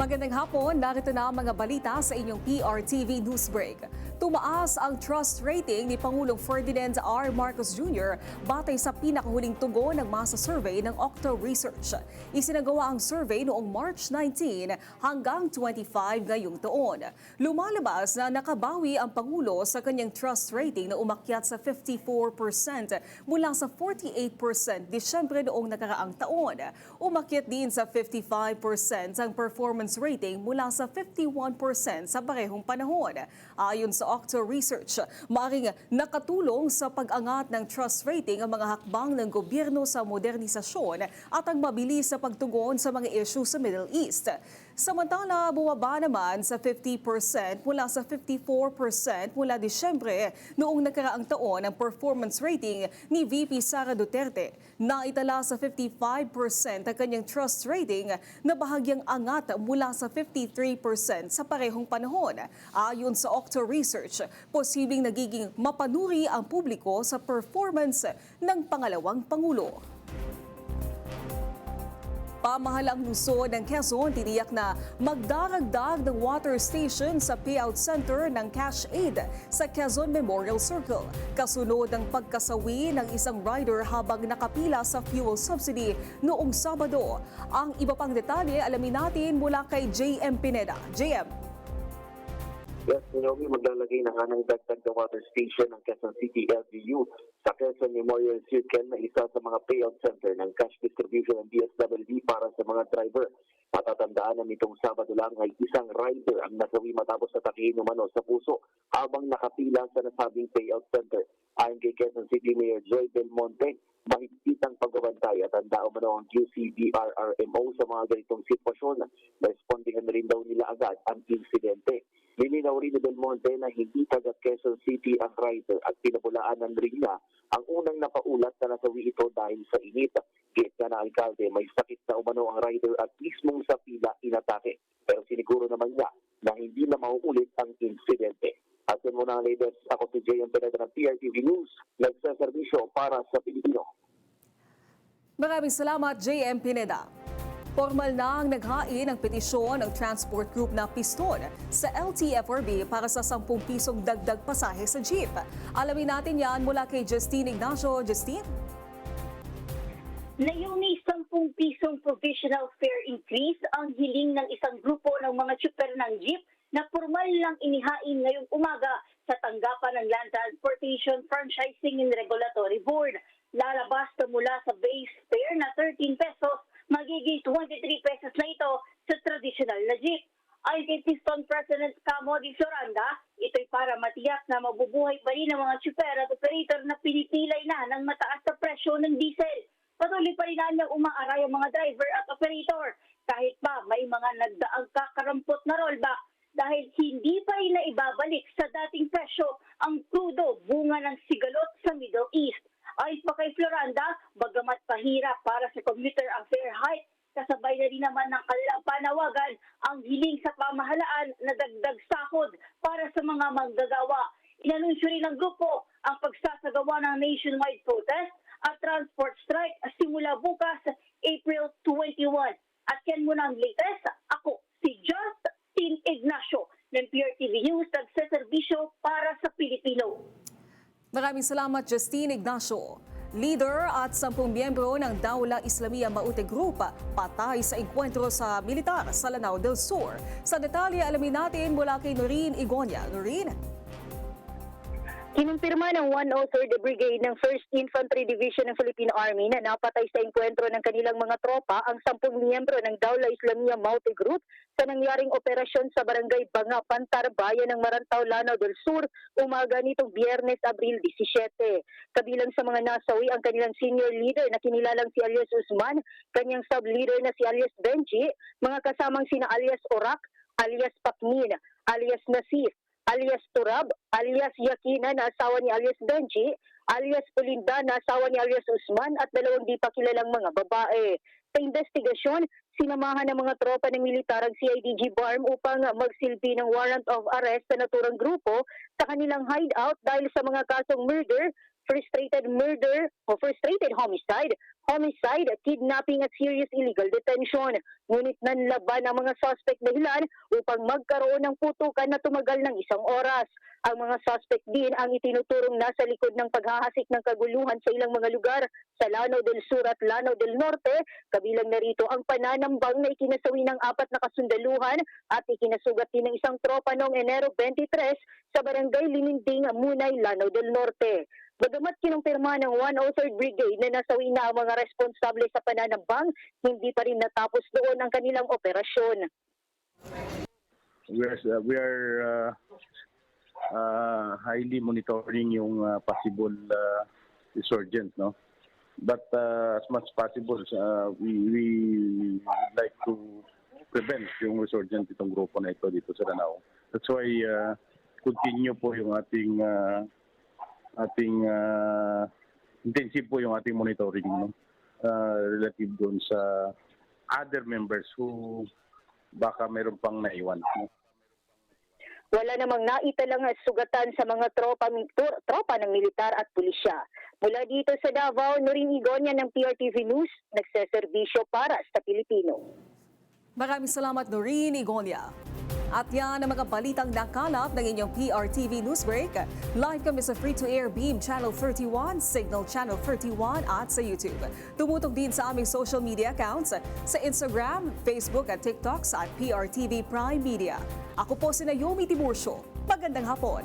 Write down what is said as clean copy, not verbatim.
Magandang hapon, narito na ang mga balita sa inyong PRTV Newsbreak. Tumaas ang trust rating ni Pangulong Ferdinand R. Marcos Jr. batay sa pinakahuling tugon ng masa survey ng Octo Research. Isinagawa ang survey noong March 19 hanggang 25 ngayong taon. Lumalabas na nakabawi ang Pangulo sa kanyang trust rating na umakyat sa 54% mula sa 48% Disyembre noong nakaraang taon. Umakyat din sa 55% ang performance rating mula sa 51% sa parehong panahon. Ayon sa Octo Research, maaaring nakatulong sa pag-angat ng trust rating ang mga hakbang ng gobyerno sa modernisasyon at ang mabilis sa pagtugon sa mga issue sa Middle East. Samantala, bumaba naman sa 50% mula sa 54% mula Disyembre noong nakaraang taon ang performance rating ni VP Sara Duterte. Naitala sa 55% ang kanyang trust rating na bahagyang angat mula sa 53% sa parehong panahon. Ayon sa Octo Research, posibleng nagiging mapanuri ang publiko sa performance ng pangalawang Pangulo. Pamahalaang lungsod ng Quezon tiniyak na magdaragdag ng water station sa payout center ng Cash Aid sa Quezon Memorial Circle. Kasunod ng pagkasawi ng isang rider habang nakapila sa fuel subsidy noong Sabado. Ang iba pang detalye alamin natin mula kay JM Pineda. JM. Yes, Naomi, maglalagay na nga ng dagdag na water station ng Quezon City LGU sa Quezon Memorial Circle na isa sa mga payout center ng cash distribution ng DSWD para sa mga driver. Matatandaan na nitong Sabado lang ay isang rider ang nasawi matapos atakihin umano sa puso habang nakapila sa nasabing payout center. Ayon kay Quezon City Mayor Joy Belmonte, mahigpit ang pagbabantay at handa umano ang QCDRRMO sa mga ganitong sitwasyon. Respondihan na rin daw nila agad ang insidente. Nilinaw rin ni Belmonte na hindi taga Quezon City ang rider at pinabulaanan rin niya ang unang napaulat na nasawi ito dahil sa init. Gate na alkalde, may sakit na umano ang rider at mismong sa pila inatake. Pero siniguro naman niya na hindi na mauulit ang insidente. At yun muna ang latest, ako si JM Pineda ng PRTV News, nagsaservisyo para sa Pilipino. Maraming salamat, JM Pineda. Formal na ang naghain ng petisyon ng transport group na Piston sa LTFRB para sa 10 pisong dagdag pasahe sa jeep. Alamin natin yan mula kay Justine Ignacio. Justine? Nauni 10 pisong provisional fare increase ang hiling ng isang grupo ng mga tsuper ng jeep na formal lang inihain ngayong umaga sa tanggapan ng Land Transportation Franchising and Regulatory Board. Lalabas na mula sa base fare na 13 pesos, magiging 23 pesos na ito sa traditional na jeep. Ayon kay Piston President Camo Di Floranda, ito'y para matiyak na mabubuhay pa rin ang mga tsuper at operator na pinipilay na ng mataas na presyo ng diesel. Patuloy pa rin niyang umaaray ang mga driver at operator kahit pa may mga nagdaang kakarampot na rollback dahil hindi pa rin na ibabalik sa dating presyo ang crudo bunga ng sigalot sa Middle East. Ayon pa kay Floranda, bagamat pahirap para sa commuter ang fare hike, kasabay na rin naman ng kanilang panawagan ang hiling sa pamahalaan na dagdag sahod para sa mga manggagawa. Inanunsyo rin ng grupo ang pagsasagawa ng nationwide protest at transport strike simula bukas, April 21. At yan muna ang latest. Ako si Justine Ignacio ng PRTV News, nagseserbisyo para sa Pilipino. Maraming salamat, Justine Ignacio. Leader at 10 miyembro ng Dawla Islamia Maute Group patay sa engkwentro sa militar sa Lanao del Sur. Sa detalye, alamin natin mula kay Noreen Igonia. Noreen? Kinumpirma ng 103rd Brigade ng 1st Infantry Division ng Philippine Army na napatay sa engkwentro ng kanilang mga tropa ang 10 miyembro ng Dawla Islamia Maute Group sa nangyaring operasyon sa Barangay Banga, Pantar, Bayan ng Marantao, Lanao del Sur, umaga nitong Biyernes, Abril 17. Kabilang sa mga nasawi ang kanilang senior leader na kinilalang si alias Usman, kanyang sub-leader na si alias Benji, mga kasamang sina alias Orak, alias Pakmin, alias Nasif, alias Turab, alias Yakina na asawa ni alias Benji, alias Pulinda na asawa ni alias Usman at 2 di pa kilalang mga babae. Sa investigasyon, sinamahan ng mga tropa ng militar ang CIDG BARM upang magsilbi ng warrant of arrest sa naturang grupo sa kanilang hideout dahil sa mga kasong murder, frustrated murder o frustrated homicide, kidnapping at serious illegal detention. Ngunit nanlaban ang mga suspect dahilan upang magkaroon ng putukan na tumagal ng isang oras. Ang mga suspect din ang itinuturong nasa likod ng paghahasik ng kaguluhan sa ilang mga lugar sa Lanao del Sur at Lanao del Norte, kabilang narito ang pananambang na ikinasawi ng 4 na kasundaluhan at ikinasugat din ng isang tropa noong Enero 23 sa Barangay Lininding, Munay, Lanao del Norte. Bagamat kinumpirma ng 103rd Brigade na nasawi na ang mga responsable sa pananambang, hindi pa rin natapos doon ang kanilang operasyon. We are highly monitoring yung possible resurgence, no? But as much as possible, we would like to prevent yung resurgence itong grupo na ito dito sa Lanao. That's why continue po yung ating intensive po yung ating monitoring, no? Relative doon sa other members who baka mayroon pang naiwan, no? Wala namang naitalang sugatan sa mga tropa ng militar at pulisya. Mula dito sa Davao, Noreen Igonia ng PRTV News, nagseserbisyo para sa Pilipino. Maraming salamat, Noreen Igonia. At yan ang mga balitang nakalap ng inyong PRTV Newsbreak. Live kami sa free-to-air Beam Channel 31, Signal Channel 31 at sa YouTube. Tumutok din sa aming social media accounts sa Instagram, Facebook at TikTok sa PRTV Prime Media. Ako po si Naomi Tiburcio. Magandang hapon.